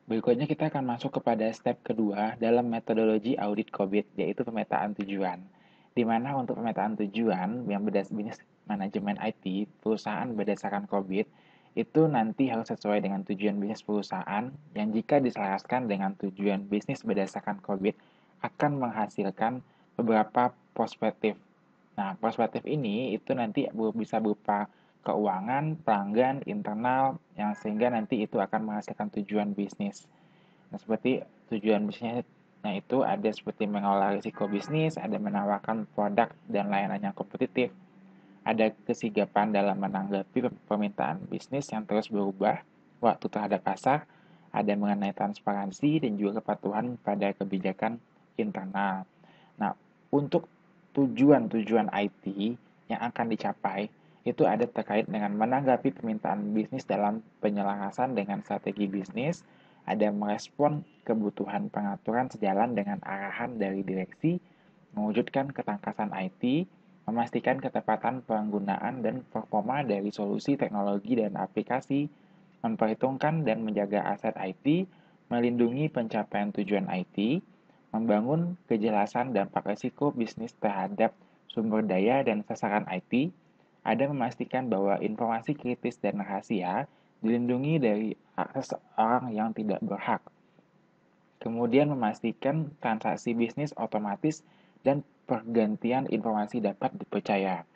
Berikutnya kita akan masuk kepada step kedua dalam metodologi audit COVID, yaitu pemetaan tujuan. Di mana untuk pemetaan tujuan yang berdasarkan manajemen IT, perusahaan berdasarkan COVID, itu nanti harus sesuai dengan tujuan bisnis perusahaan yang jika diselaraskan dengan tujuan bisnis berdasarkan COVID akan menghasilkan beberapa perspektif. Nah, perspektif ini itu nanti bisa berupa keuangan, pelanggan, internal, yang sehingga nanti itu akan menghasilkan tujuan bisnis. Nah, seperti tujuan bisnisnya itu ada seperti mengelola risiko bisnis, ada menawarkan produk dan layanan yang kompetitif, ada kesigapan dalam menanggapi permintaan bisnis yang terus berubah waktu terhadap pasar, ada mengenai transparansi dan juga kepatuhan pada kebijakan internal. Nah, untuk tujuan-tujuan IT yang akan dicapai itu ada terkait dengan menanggapi permintaan bisnis dalam penyelarasan dengan strategi bisnis, ada merespon kebutuhan pengaturan sejalan dengan arahan dari direksi, mewujudkan ketangkasan IT, memastikan ketepatan penggunaan dan performa dari solusi teknologi dan aplikasi, memperhitungkan dan menjaga aset IT, melindungi pencapaian tujuan IT, membangun kejelasan dampak risiko bisnis terhadap sumber daya dan sasaran IT, ada memastikan bahwa informasi kritis dan rahasia dilindungi dari akses orang yang tidak berhak. Kemudian memastikan transaksi bisnis otomatis dan pergantian informasi dapat dipercaya.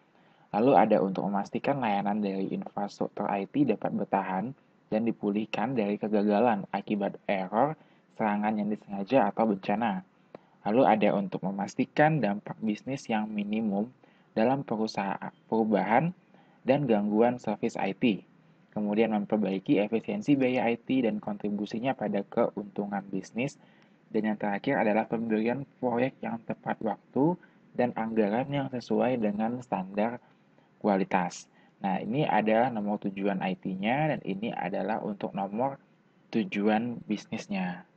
Lalu ada untuk memastikan layanan dari infrastruktur IT dapat bertahan dan dipulihkan dari kegagalan akibat error, serangan yang disengaja atau bencana. Lalu ada untuk memastikan dampak bisnis yang minimum dalam perubahan dan gangguan service IT. Kemudian memperbaiki efisiensi biaya IT dan kontribusinya pada keuntungan bisnis. Dan yang terakhir adalah pemberian proyek yang tepat waktu dan anggaran yang sesuai dengan standar kualitas. Nah, ini adalah nomor tujuan IT-nya dan ini adalah untuk nomor tujuan bisnisnya.